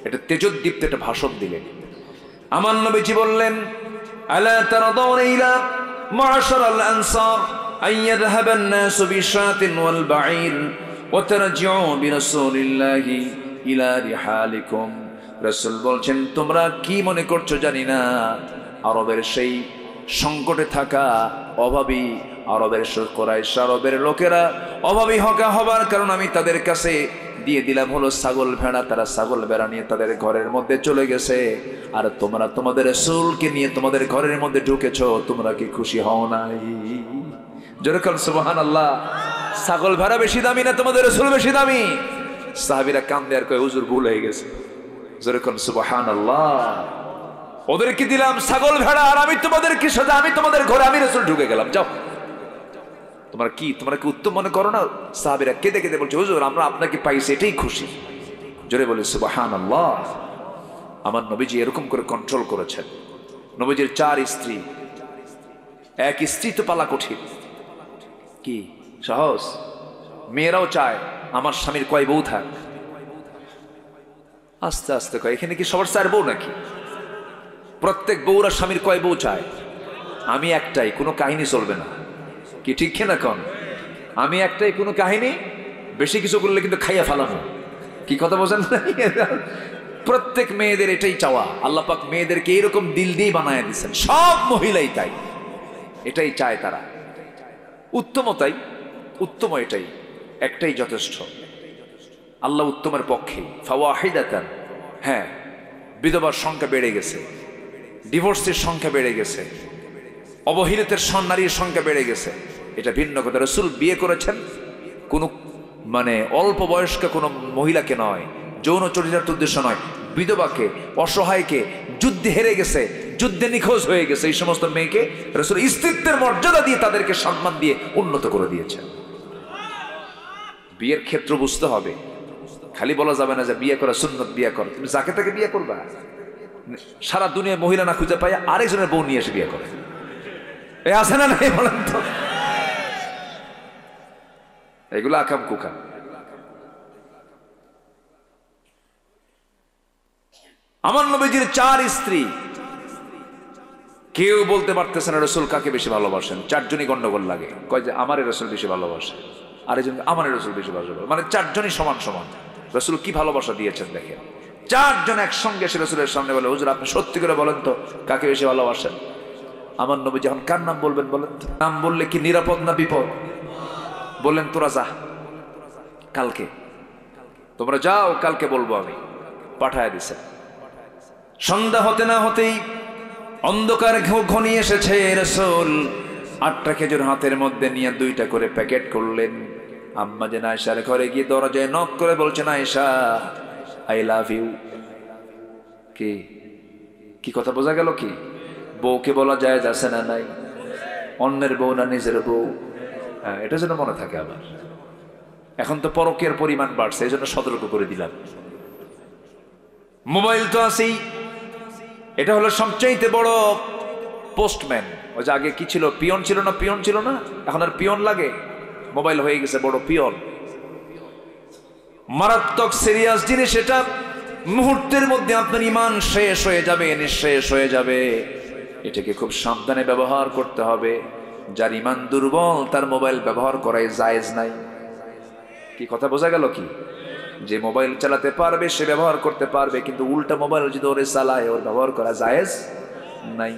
এটা তেজোদ্দীপ্ত একটা ভাষণ দিলেন। আমার নবীজি বললেন, আলা তারাদাউনা ইলা মা'শারাল আনসার আইয়াযহাবান নাসু বিশাতিন ওয়াল বাঈর ওয়া তারজিউ বিরাসূলিল্লাহি ইলা রিহালিকুম। রাসূল বলছেন, তোমরা কি মনে করছো জানি না, আরবের সেই সংকটে থাকা অভাবী আরবের কুরাইশ, আরবের লোকেরা অভাবী হবার কারণ আমি তাদের কাছে দিয়ে দিলাম হলো ছাগল ভেড়া, তারা ছাগল ভেড়া নিয়ে তাদের ঘরের মধ্যে চলে গেছে, আর তোমরা তোমাদের রাসূলকে নিয়ে তোমাদের ঘরের মধ্যে ঢুকেছো, তোমরা কি খুশি হও নাই? জোরে বলেন সুবহানাল্লাহ। ছাগল ভেড়া বেশি দামি না তোমাদের রাসূল বেশি দামি? সাহাবীরা কান্দে আর কয়, হুজুর ভুল হয়ে গেছে। জোরে বলেন সুবহানাল্লাহ। ওদেরকে দিলাম ছাগল ভেড়া, আর আমি তোমাদেরকে সাথে, আমি তোমাদের ঘরে আমি রাসূল ঢুকে গেলাম, যাও। তোমরা কি উত্তম মনে করো না? সাহাবীরা কেঁদে কেঁদে বলছে, হুজুর আমরা আপনাকে পাইছি এটাই খুশি। জোরে বলে সুবহানাল্লাহ। আমার নবীজি এরকম করে কন্ট্রোল করেছেন। নবীজির 4 স্ত্রী, এক স্ত্রী তো পালা কঠিন, কি সহজ? মেয়েরাও চায় আমার স্বামীর কয় বউ থাক। আস্তে আস্তে কয়, এখানে কি সবার 4 বউ নাকি? প্রত্যেক বউরা স্বামীর কয় বউ চায়? আমি একটাই, কোনো কাহিনী চলবে না। কি ঠিক কিনা কোন? আমি একটাই, কোনো কাহিনী বেশি কিছু করলে কিন্তু খাইয়া ফেলানো। কি কথা বোঝেন? প্রত্যেক মেয়েদের এটাই চাওয়া। আল্লাহ পাক মেয়েদেরকে এরকম দিল দিয়ে বানায় দিচ্ছেন, সব মহিলাই তাই, এটাই চায় তারা। উত্তমতাই, উত্তম এটাই, একটাই যথেষ্ট। আল্লাহ উত্তমের পক্ষে। ফাওয়াহিদাতান, হ্যাঁ, বিধবার সংখ্যা বেড়ে গেছে, ডিভোর্সের সংখ্যা বেড়ে গেছে, অবহেলিতের নারীর সংখ্যা বেড়ে গেছে, এটা ভিন্ন কথা। রাসূল বিয়ে করেছেন কোনো অল্প বয়স্ক কোনো মহিলাকে নয়, যৌন চরিতার্থ উদ্দেশ্য নয়, বিধবাকে, অসহায়কে, যুদ্ধে হেরে গেছে, যুদ্ধে নিখোঁজ হয়ে গেছে, এই সমস্ত মেয়েকে রাসূল স্ত্রীত্বের মর্যাদা দিয়ে তাদেরকে সম্মান দিয়ে উন্নত করে দিয়েছেন। বিয়ের ক্ষেত্র বুঝতে হবে, খালি বলা যাবে না যে বিয়ে করা সুন্নত, বিয়ে কর। তুমি যাকে তাকে বিয়ে করবা? সারা দুনিয়ায় মহিলা না খুঁজে পাই আরেকজনের বউ নিয়ে এসে বিয়ে করে, এ আছে না নাই বলেন তো? এগুলো আকাম কুকাম। আমার নবীজির 4 স্ত্রী, কেউ বলতে পারতেছে না রাসূল কাকে বেশি ভালোবাসেন। 4 জনই গন্ডগোল লাগে, কয় যে আমারে রাসূল বেশি ভালোবাসে, আরেকজন আমারে রাসূল বেশি ভালোবাসে, 4 জনই সমান সমান। রাসূল কি ভালোবাসা দিয়েছেন দেখেন। 4 জন একসঙ্গে এসে রাসূলের সামনে বলে, হুজুর আপনি সত্যি করে বলেন তো কাকে বেশি ভালোবাসেন? আমার নবী যখন কার নাম বলবেন বলেন তো? নাম বললে কি নিরাপদ না বিপদ? বললেন তোরা যা, কালকে তোমরা যাও, কালকে বলবো আমি। পাঠায় দিছে। সন্ধ্যা হতে না হতেই অন্ধকার ঘনিয়ে এসেছে। রাসূল 8টা খেজুর হাতের মধ্যে নিয়ে 2টা করে প্যাকেট করলেন। আম্মা জান আয়েশার ঘরে গিয়ে দরজায় নক করে বলছেন, আয়েশা আই লাভ ইউ। কি কথা বোঝা গেল? কি বউকে বলা যায় আছে না নাই? অন্যের বউ না নিজের বউ? হ্যাঁ, এটা যেন মনে থাকে আবার। এখন তো পরকীয়ার পরিমাণ বাড়ছে, এই জন্য সতর্ক করে দিলাম। মোবাইল তো আছেই, এটা হলো সবচাইতে বড় পোস্টম্যান। ওই যে আগে কি ছিল, পিয়ন ছিল না, পিয়ন ছিল না, এখন আর পিয়ন লাগে, মোবাইল হয়ে গেছে বড় পিয়ন। মারাত্মক সিরিয়াস জিনিস এটা। মুহূর্তের মধ্যে আপনার ঈমান শেষ হয়ে যাবে, নিঃশেষ হয়ে যাবে। এটাকে খুব সাবধানে ব্যবহার করতে হবে। যার ঈমান দুর্বল তার মোবাইল ব্যবহার করাই জায়েজ নাই। কি কথা বোঝা গেল? কি যে মোবাইল চালাতে পারবে সে ব্যবহার করতে পারবে, কিন্তু উল্টা মোবাইল যদি ওরে চালায় ওর ব্যবহার করা জায়েজ নাই।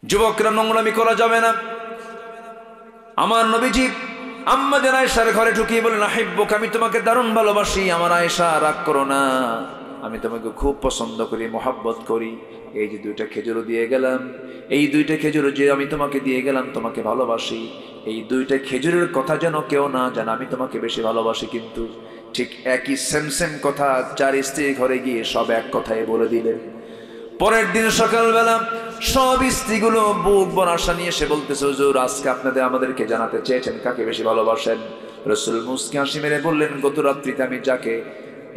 যুবকরা নোংরামি করা যাবে না। আমার নবীজি আম্মা জান আয়েশার ঘরে ঢুকিয়ে বলেন, আহিব্বুক, আমি তোমাকে দারুণ ভালোবাসি। আমার আয়েশা, রাগ করো না, আমি তোমাকে খুব পছন্দ করি, মোহাব্বত করি। এই যে 2টা খেজুর দিয়ে গেলাম, এই 2টা খেজুর যে আমি তোমাকে দিয়ে গেলাম, তোমাকে ভালোবাসি। এই 2টা খেজুরের কথা যেন কেউ না জানে, আমি তোমাকে বেশি ভালোবাসি। কিন্তু ঠিক একই সেম কথা 4 স্ত্রী ঘরে গিয়ে সব এক কথাই বলে দিলেন। পরের দিন সকালবেলা সব স্ত্রীগুলো বুক ভরা আশা নিয়ে এসে বলতেছে, হুজুর আজকে আপনাদের আমাদেরকে জানাতে চেয়েছেন কাকে বেশি ভালোবাসেন। রাসূল মুস্কি হাসি মেরে বললেন, গত রাত্রিতে আমি যাকে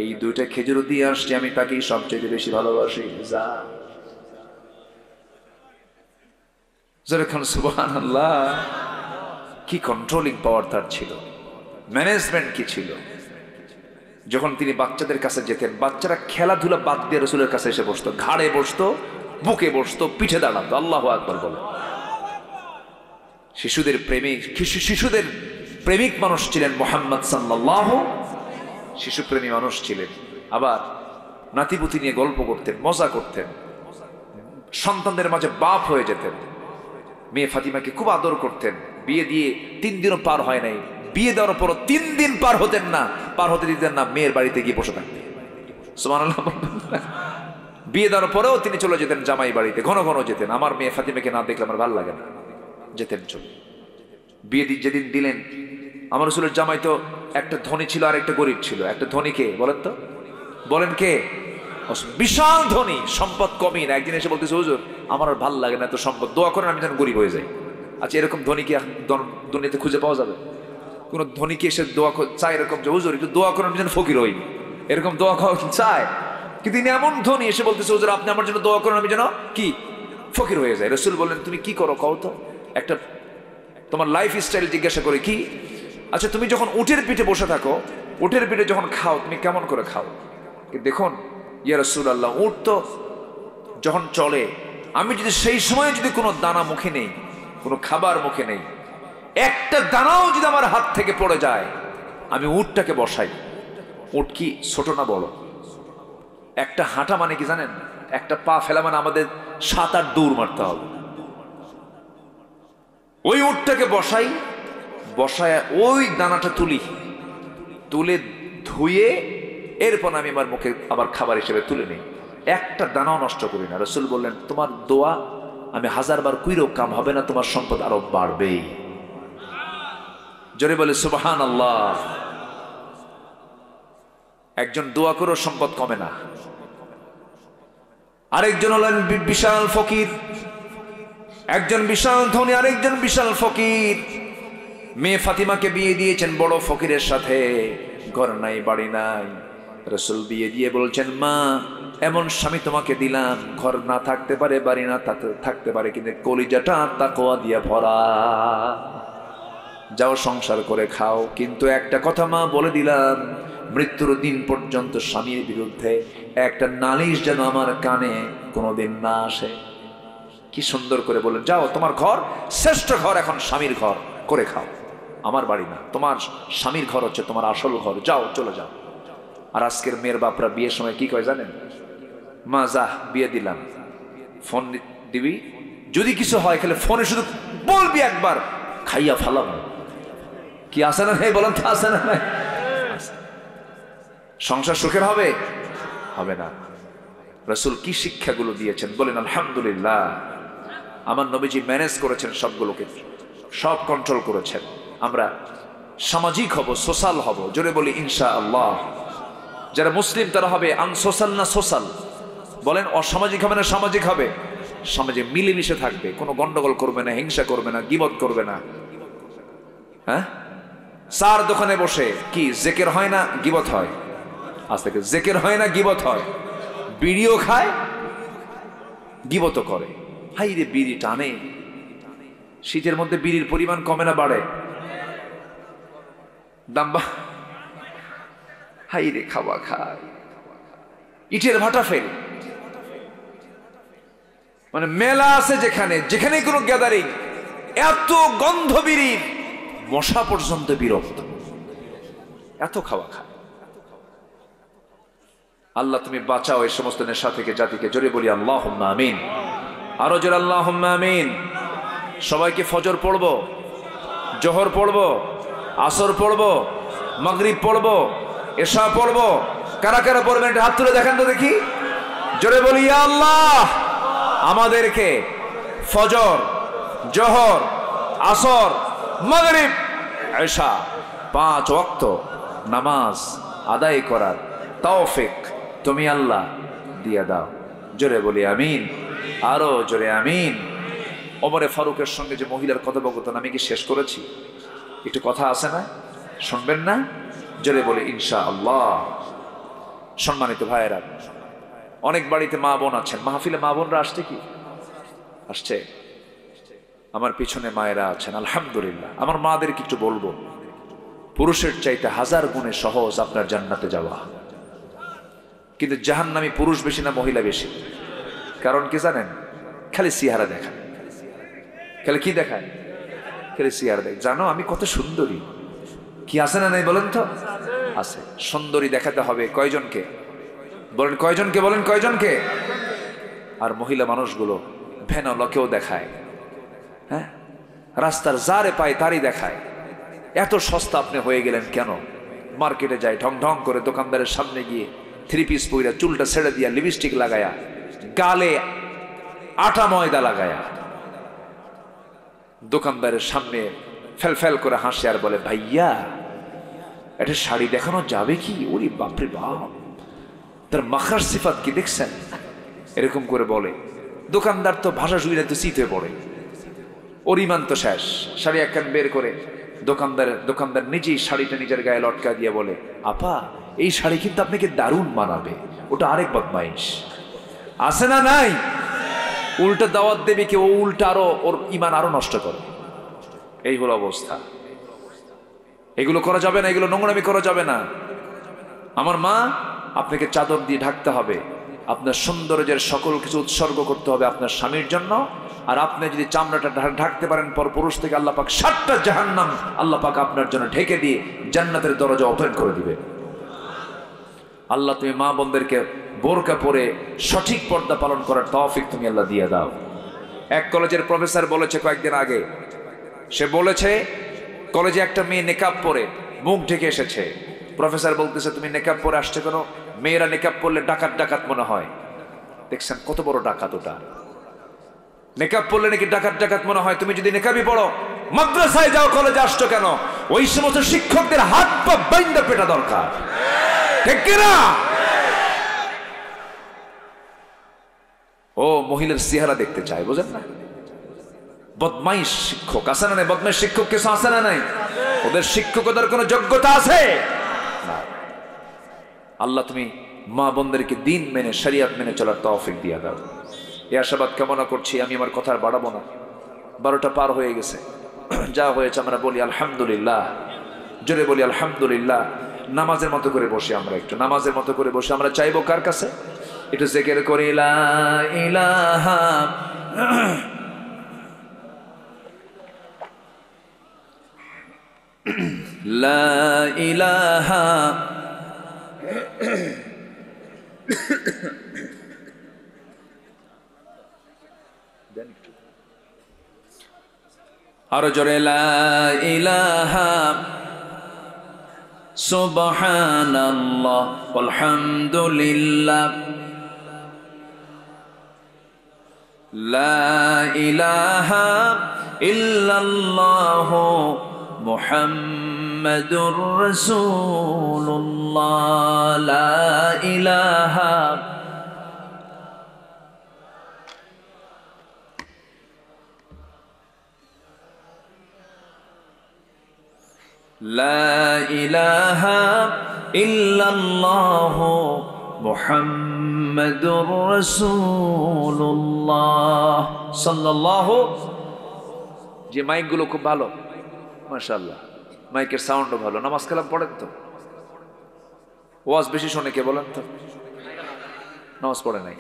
এই 2টা খেজুর দিয়ে আসছি আমি তাকেই সবচেয়ে বেশি ভালোবাসি। যা সুবহানাল্লাহ, কি কন্ট্রোলিং পাওয়ার তার ছিল, ম্যানেজমেন্ট কি ছিল। যখন তিনি বাচ্চাদের কাছে যেতেন, বাচ্চারা খেলাধুলা বাদ দিয়ে রাসূলের কাছে এসে বসতো, ঘাড়ে বসতো, বুকে বসতো, পিঠে দাঁড়াতো। আল্লাহু আকবার বলে। শিশুদের প্রেমিক মানুষ ছিলেন মুহাম্মদ সাল্লাল্লাহু, শিশুপ্রেমী মানুষ ছিলেন। আবার নাতিপুতি নিয়ে গল্প করতেন, মজা করতেন, সন্তানদের মাঝে বাপ হয়ে যেতেন। মেয়ে ফাতিমাকে খুব আদর করতেন। বিয়ে দিয়ে 3 দিনও পার হয় নাই, বিয়ে দেওয়ার পরও 3 দিন পার হতে দিতেন না, মেয়ের বাড়িতে গিয়ে বসে থাকতেন। সুবহানাল্লাহ। বিয়ে দেওয়ার পরেও তিনি চলে যেতেন জামাই বাড়িতে, ঘন ঘন যেতেন। আমার মেয়ে ফাতিমাকে না দেখলে আমার ভালো লাগে না, যেতেন চলে। বিয়ে যেদিন দিলেন, আমার রাসূলের জামাই তো একটা ধনী ছিল আর একটা গরিব ছিল। একটা ধনী কে বলেন তো, বলেন কে? বিশাল ধনী, সম্পদ কমই না। একদিন এসে বলতেছে, হুজুর আমার আর ভাল লাগে না এত সম্পদ, দোয়া করেন আমি যেন গরিব হয়ে যাই। আচ্ছা, এরকম ধনী কি দুনিয়াতে খুঁজে পাওয়া যাবে? কোন ধনী কি এসে দোয়া চায় এরকম যে হুজুর একটু দোয়া করেন আমি যেন ফকির হই? এরকম দোয়া চায়? কিন্তু তিনি এমন ধনী, এসে বলতেছে, হুজুর আপনি আমার জন্য দোয়া করেন আমি যেন কি ফকির হয়ে যায়। রাসূল বললেন, তুমি কি করো কও তো, একটা তোমার লাইফ স্টাইল জিজ্ঞাসা করে কি? আচ্ছা, তুমি যখন উটের পিঠে বসে থাকো, উটের পিঠে যখন খাও তুমি কেমন করে খাও? দেখুন ইয়া রাসূলুল্লাহ, উট তো যখন চলে, আমি যদি সেই সময় যদি কোনো দানা মুখে নেই, কোনো খাবার মুখে নেই, একটা দানাও যদি আমার হাত থেকে পড়ে যায়, আমি উটটাকে বসাই। উট কি ছোট না বড়? একটা হাঁটা মানে কি জানেন? একটা পা ফেলা মানে আমাদের 7-8 দৌড় মারতে হবে। ওই উটটাকে বসায় ওই দানাটা তুলে ধুয়ে এরপর আমি আমার মুখে আবার খাবার হিসেবে তুলে নিই। একটা দানাও নষ্ট করি না। রাসূল বললেন, তোমার দোয়া আমি 1000 বার কইরেও কাম হবে না, তোমার সম্পদ আরো বাড়বেই। জোরে বলে সুবহানাল্লাহ। একজন দোয়া করেও সম্পদ কমে না। আরেকজন হলেন বিশাল ফকির, একজন বিশাল ধনী, আরেকজন বিশাল ফকির। মেয়ে ফাতিমাকে বিয়ে দিয়েছেন বড় ফকিরের সাথে, ঘর নাই বাড়ি নাই। রাসূল বিয়ে দিয়ে বলছেন, মা এমন স্বামী তোমাকে দিলাম, ঘর না থাকতে পারে, বাড়ি না থাকতে পারে, কিন্তু কলিজাটা তাকওয়া দিয়ে ভরা। যাও সংসার করে খাও, কিন্তু একটা কথা মা বলে দিলাম, মৃত্যুর দিন পর্যন্ত স্বামীর বিরুদ্ধে একটা নালিশ যেন আমার কানে কোনোদিন না আসে। কি সুন্দর করে বলেন, যাও তোমার ঘর শ্রেষ্ঠ ঘর, এখন স্বামীর ঘর করে খাও, আমার বাড়ি না, তোমার স্বামীর ঘর হচ্ছে তোমার আসল ঘর, যাও চলে যাও। আর আজকের মেয়ের বাপরা বিয়ের সময় কি কয় জানেন? মা যা বিয়ে দিলাম, ফোন দিবি, যদি কিছু হয় খেলে ফোনে শুধু বলবি একবার, খাইয়া ফালাম। কি আসে না ভাই বলেন তো, আসে না ভাই? সংসার সুখের হবে? হবে না। রাসূল কি শিক্ষাগুলো দিয়েছেন বলেন আলহামদুলিল্লাহ। আমার নবীজি ম্যানেজ করেছেন সবগুলোকে, সব কন্ট্রোল করেছেন। আমরা সামাজিক হব, সোশ্যাল হব, জোরে বলি ইনশাআল্লাহ। যারা মুসলিম তারা হবে আনসোশ্যাল না সোশ্যাল? বলেন অসামাজিক হবে না সামাজিক হবে? সমাজে মিলেমিশে থাকবে, কোনো গন্ডগোল করবে না, হিংসা করবে না, গীবত করবে না। হ্যাঁ, চার দোকানে বসে কি জেকের হয় না গীবত হয়? আজ থেকে জেকের হয় না গীবত হয়? বিড়িও খায়, গীবত করে, হাই রে বিড়ি টানে। শীতের মধ্যে বিড়ির পরিমাণ কমে না বাড়ে? দাম হাই রে খাওয়া খায়, ইটের ভাটা ফেলে। মানে মেলা আছে যেখানে, যেখানে কোনো গ্যাদারিং, এত গন্ধ বিড়ির, মশা পর্যন্ত বিরক্ত, এত খাওয়া খায়। আল্লাহ তুমি বাঁচাও এই সমস্ত নেশা থেকে জাতিকে। জোরে বলি আল্লাহুম্মা আমিন, আরো জোরে আল্লাহুম্মা আমিন। সবাইকে ফজর পড়বো, জোহর পড়বো, আসর পড়বো, মাগরিব পড়বো, এশা পড়বো। কারা কারা পড়বেন হাত তুলে দেখেন তো দেখি। জোরে বলি ইয়া আল্লাহ, আমাদেরকে ফজর, জোহর, আসর, মাগরিব, এশা 5 ওয়াক্ত নামাজ আদায় করার তৌফিক তুমি আল্লাহ দিয়ে দাও। জোরে বলি আমিন, আরো জোরে আমিন। ওমরে ফারুকের সঙ্গে যে মহিলার কথোপকথন আমি কি শেষ করেছি? একটু কথা আছে না, শুনবেন না? জোরে বলি ইনশাআল্লাহ। সম্মানিত ভাইয়েরা, অনেক বাড়িতে মা বোন আছেন, মাহফিলে মা বোনরা আসছে কি? আসছে। আমার পিছনে মায়েরা আছেন, আলহামদুলিল্লাহ। আমার মাদেরকে একটু বলবো, পুরুষের চাইতে 1000 গুণে সহজ আপনার জান্নাতে যাওয়া। কিন্তু জাহান্নামী পুরুষ বেশি না মহিলা বেশি? কারণ কি জানেন? খালি চেহারা দেখায়। খালি কি দেখায়? খালি চেহারা দেখ। জানো আমি কত সুন্দরী, কি আছে না নাই বলেন তো? আছে। সুন্দরী দেখাতে হবে কয়জনকে? বলেন কয়জনকে? বলেন কয়জনকে? আর মহিলা মানুষগুলো ভেনলকেও দেখায়, হ্যাঁ, রাস্তার যারে পায় তারই দেখায়। এত সস্তা আপনি হয়ে গেলেন কেন? মার্কেটে যায় ঢং ঢং করে, দোকানদারের সামনে গিয়ে 3 পিস পইরা, চুলটা ছেড়ে দিয়া, লিপস্টিক লাগায়া, গালে আটা ময়দা লাগায়া, দোকানদারের সামনে ফেল ফেল করে হাসে আর বলে, ভাইয়া এটা শাড়ি দেখানো যাবে কি? ওরে বাপরে বাপ, তার মাখার সিফাত কি দেখছেন? এরকম করে বলে। দোকানদার তো ভাষা শুনে তো চিত হয়ে পড়ে, ওর ইমান তো শেষ। শাড়ি একখান বের করে দোকানদার নিজেই শাড়িটা নিজের গায়ে লটকা দিয়ে বলে, আপা এই শাড়ি কিন্তু আপনাকে দারুণ মানাবে। ওটা আরেক বদমাইশ আছে না নাই? উল্টা দাওয়াত দেবে কি, ও উল্টা আরো ওর ইমান আরো নষ্ট করে। এই হলো অবস্থা। এগুলো করা যাবে না, এগুলো নোংরামি করা যাবে না। আমার মা, আপনাকে চাদর দিয়ে ঢাকতে হবে, আপনার সৌন্দর্যের সকল কিছু উৎসর্গ করতে হবে আপনার স্বামীর জন্য। আর আপনি যদি চামড়াটা ঢাকতে পারেন, পর পুরুষ থেকে আল্লাহ পাক 7টা জাহান্নাম আল্লাহ পাক আপনার জন্য ঢেকে দিয়ে জান্নাতের দরজা ওপেন করে দিবে। আল্লাহ তুমি মা বোনদেরকে বোরকা পরে সঠিক পর্দা পালন করার তৌফিক তুমি আল্লাহ দিয়ে দাও। এক কলেজের প্রফেসর বলেছে কয়েকদিন আগে, সে বলেছে কলেজে একটা মেয়ে নেকাব পরে মুখ ঢেকে এসেছে। প্রফেসর বলতেছে, তুমি নেকাব পরে আসছে কেন? মেয়েরা নেকাব পরলে ডাকাত ডাকাত মনে হয়। দেখছেন কত বড় ডাকাত ওটা? নেকাব পরলে নাকি ডাকাত ডাকাত মনে হয়। তুমি যদি নেকাবই পড়ো, মাদ্রাসায় যাও, কলেজে আসছো কেন? ওই সমস্ত শিক্ষকদের হাত পা বাইন্দা পেটা দরকার, ঠিক কিনা? ও মহিলার চেহারা দেখতে চায়, বোঝেন না? বদমাইশ শিক্ষক আছে না নাই? বদমাইশ শিক্ষক কিছু আছে না নাই? ওদের শিক্ষকদের কোনো যোগ্যতা আছে? আল্লাহ তুমি মা বোনদেরকে দিন মেনে, শরিয়ত মেনে চলার তৌফিক দিয়ে দাও। এই আশাবাদ কামনা করছি। আমি আমার কথা আর বাড়াবো না, 12টা পার হয়ে গেছে। যা হয়েছে আমরা বলি আলহামদুলিল্লাহ, জোরে বলি আলহামদুলিল্লাহ। নামাজের মতো করে বসে, আমরা একটু নামাজের মতো করে বসে আমরা চাইবো কার কাছে? একটু জিকির করি, লা ইলাহা লা ইলাহা আরো জোরে, লা ইলাহা সুবহানাল্লাহ আলহামদুলিল্লাহ, লা ইলাহা ইল্লাল্লাহ মুহাম্মাদুর রাসূলুল্লাহ, লা ইলাহা لا إله إلا الله محمد মুহাম্মাদুর রাসূলুল্লাহ সাল্লাল্লাহু। যে মাইকগুলো খুব ভালো, মাশাআল্লাহ, মাইকের সাউন্ডও ভালো। নামাজ কালাম পড়েন তো? ওয়াজ বেশি শোনে কে বলেন তো? নামাজ পড়ে নাই।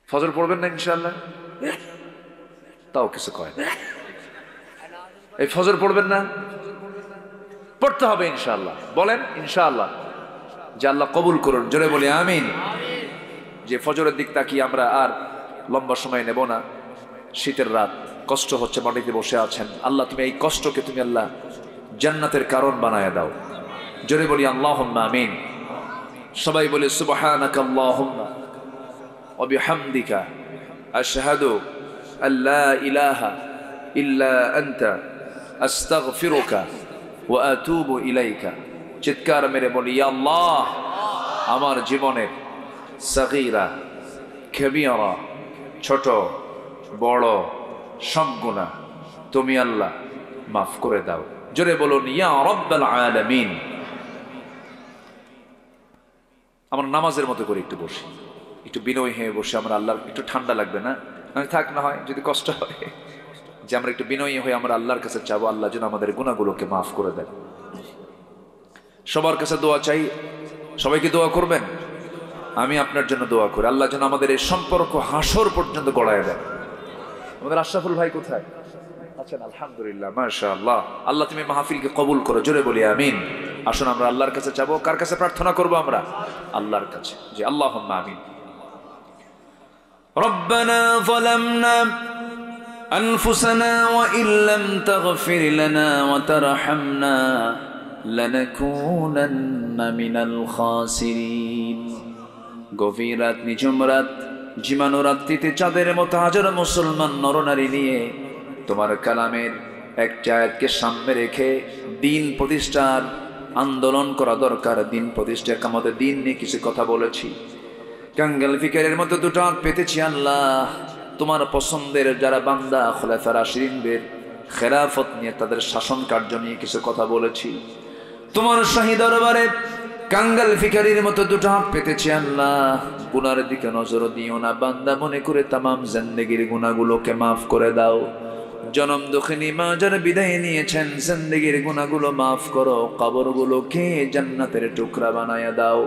ফজর পড়বেন না ইনশাআল্লাহ? তাও কিছু কয় না। এই ফজর পড়বেন না? পড়তে হবে ইনশাআল্লাহ। বলেন ইনশাআল্লাহ, যে আল্লাহ কবুল করুন। জোরে বলি আমিন। যে ফজরের দিক তাকিয়ে আমরা আর লম্বা সময় নেব না। শীতের রাত, কষ্ট হচ্ছে, মাটিতে বসে আছেন। আল্লাহ তুমি এই কষ্টকে তুমি আল্লাহ জান্নাতের কারণ বানায় দাও। জোরে বলি আল্লাহুম্মা আমিন। সবাই বলে সুবহানাকা আল্লাহুম্মা ওয়া বিহামদিকা আশহাদু আল্লা ইলাহা ইল্লা আনতা আস্তাগফিরুকা ওয়া আতুবু ইলাইকা। চিৎকার মেরে বলি ইয়া আল্লাহ, আমার জীবনের সাগীরা কবিরা, ছোট বড় সব গুনাহ তুমি আল্লাহ মাফ করে দাও। জোরে বলুন ইয়া রাব্বাল আলামিন। আমরা নামাজের মতো করে একটু বসি, একটু বিনয় হয়ে বসে আমরা আল্লাহর, একটু ঠান্ডা লাগবে না? থাক না হয় যদি কষ্ট হয়, যে আমরা একটু বিনয়ী হয়ে আমরা আল্লাহর কাছে চাবো আল্লাহ যেন আমাদের গুনাহগুলোকে মাফ করে দেন। সবার কাছে দোয়া চাই। সবাইকে দোয়া করবেন। আমি আপনার জন্য দোয়া করি আল্লাহ যেন আমাদের এই সম্পর্ক হাসর পর্যন্ত গড়ায় দেন। আমাদের আশরাফুল ভাই কোথায় আছেন? আলহামদুলিল্লাহ, মাশাআল্লাহ। আল্লাহ তুমি মাহফিলকে কবুল করো। জোরে বলি আমিন। আসুন আমরা আল্লাহর কাছে চাবো। কার কাছে প্রার্থনা করবো আমরা? আল্লাহর কাছে। যে আল্লাহুম্মা আমিন। রব্বানা যালামনা আনফুসানা ওয়া ইল্লাম তাগফির লানা ওয়া তারহামনা লানাকুনান্না মিনাল খাসিরিন। গভীর রাত, নিঝুম রাত, জীবাণু রাত্রিতে চাঁদের মতো হাজার মুসলমান নরনারী নিয়ে তোমার কালামের একটা আয়াতকে সামনে রেখে দিন প্রতিষ্ঠার আন্দোলন করা দরকার। দিন প্রতিষ্ঠা, আমাদের দিন নিয়ে কিছু কথা বলেছি। কাঙ্গাল ফিকারের মতো দুটো হাত পেতেছি আল্লাহ। তোমার পছন্দের যারা বান্দা খোলাফায়ে রাশিদিনদের খেলাফত নিয়ে, তাদের শাসন কার্য নিয়ে কিছু কথা বলেছি। তোমার শাহী দরবারে কাঙ্গাল ফিকারির মতো দুটো হাত পেতেছি আল্লাহ। গুনার দিকে নজর দিও না, বান্দা মনে করে তামাম জিন্দেগির গুনাহগুলোকে মাফ করে দাও। জনম দুঃখিনী মা যারা বিদায় নিয়েছেন, জিন্দেগির গুনাহগুলো মাফ করো, কবরগুলোকে জান্নাতের টুকরা বানায়া দাও।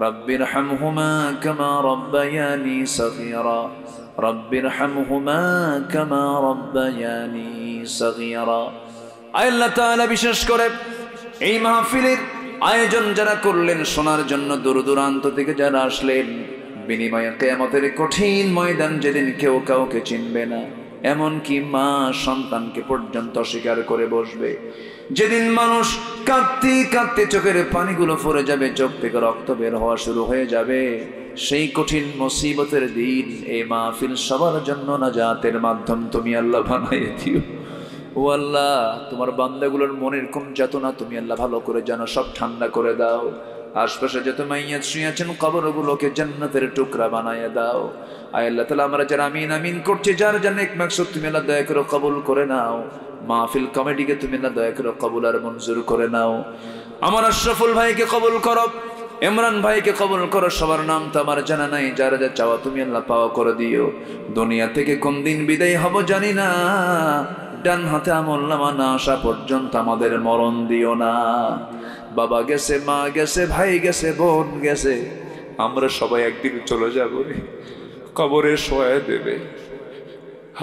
রব্বিরহামহুমা কামা রব্বায়ানি সগীরা, রব্বিরহামহুমা কামা রব্বায়ানি সগীরা। আল্লাহ তাআলা বিশেষ করে এই মাহফিলের আয়োজন যারা করলেন, শোনার জন্য দূর দূরান্ত থেকে যারা আসলেন, বিনিময়ে কিয়ামতের কঠিন ময়দান যেদিন কেউ কাউকে চিনবে না, এমনকি মা সন্তানকে পর্যন্ত অস্বীকার করে বসবে, যেদিন মানুষ কাঁদতে কাঁদতে চোখের পানিগুলো পড়ে যাবে, চোখ থেকে রক্ত বের হওয়া শুরু হয়ে যাবে, সেই কঠিন মুসিবতের দিন এই মাহফিল সবার জন্য নাজাতের মাধ্যম তুমি আল্লাহ বানাইয়ে দিও। ও আল্লাহ, তোমার বান্দাগুলোর মনের কোন যাতনা তুমি আল্লাহ ভালো করে জানো, সব ঠান্ডা করে দাও। আশপাশে যত মাইয়াত শুয়েছেন কবরগুলোকে জান্নাতের টুকরা বানায় দাও। আয় আল্লাহ তাআলা, আমরা যারা আমিন আমিন করছি, যার জন্য এক মাকসুদ তুমি আল্লাহ দয়া করে কবুল করে নাও। মাহফিল কমিটিকে তুমি আল্লাহ দয়া করে কবুল আর মঞ্জুর করে নাও। আমার আশরাফুল ভাইকে কবুল করো, ইমরান ভাইকে কবুল করো। সবার নাম তো আমার জানা নাই, যারা যা চাওয়া তুমি আল্লাহ পাওয়া করে দিও। দুনিয়া থেকে কোন দিন বিদায় হব জানি না, ডান হাতে আমলনামা না আসা পর্যন্ত আমাদের মরণ দিও না। বাবা গেছে, মা গেছে, ভাই গেছে, বোন গেছে, আমরা সবাই একদিন চলে যাব রে, কবরে শোয়া দেবে।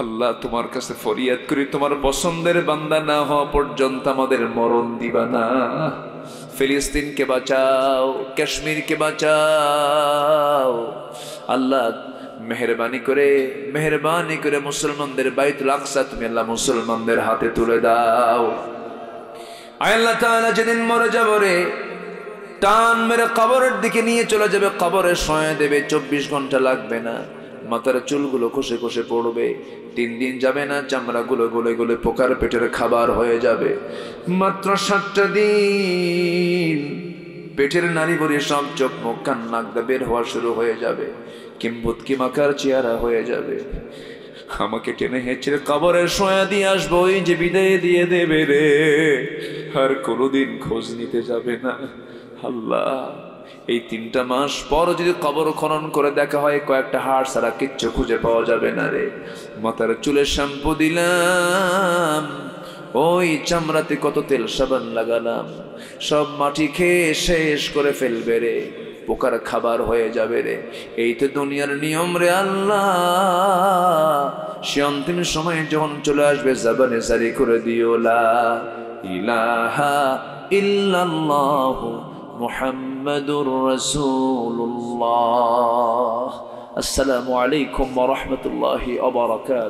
আল্লাহ তোমার কাছে ফরিয়াদ করি, তোমার পছন্দের বান্দা না হওয়া পর্যন্ত আমাদের মরণ দিবা না। ফিলিস্তিনকে বাঁচাও, কাশ্মীরকে বাঁচাও আল্লাহ। মেহরবানি করে মুসলমানদের বাইতুল আকসা তুমি আল্লাহ মুসলমানদের হাতে তুলে দাও। আল্লাহ তাআলা যেদিন মরে যাব রে, টান মেরে কবরের দিকে নিয়ে চলে যাবে, কবরে শোয়া দেবে, 24 ঘন্টা লাগবে না। মাথার চুলগুলো খসে খসে পড়বে, 3 দিন যাবে না, চামড়াগুলো গলে গলে পোকার পেটের খাবার হয়ে যাবে। মাত্র 7টা দিন পেটের নারী ভরে সব চোখ মুখ কান নাক বের হওয়া শুরু হয়ে যাবে, কিম্বুতকি মাকার চেহারা হয়ে যাবে। আমাকে টেনে হেঁচড়ে কবরের শোয়া দিয়ে আসবো, ওই যে বিদায় দিয়ে দেবে রে, আর কোনোদিন খোঁজ নিতে যাবে না। আল্লাহ এই 3টা মাস পর যদি কবর খনন করে দেখা হয় কয়েকটা হাড় ছাড়া কিচ্ছু খুঁজে পাওয়া যাবে না রে। মাথার চুলে শ্যাম্পু দিলাম, ওই চামড়াতে কত তেল সাবান লাগালাম, সব মাটি খেয়ে শেষ করে ফেলবে রে, পোকার খাবার হয়ে যাবে রে। এই তো দুনিয়ার নিয়ম রে আল্লাহ। সে অন্তিম সময় যখন চলে আসবে জবানে জারি করে দিও লা ইলাহা ইল্লাল্লাহু মুহাম্মাদুর রাসূলুল্লাহ। আসসালামু আলাইকুম ওয়া রাহমাতুল্লাহি ওয়া বারাকাতুহু।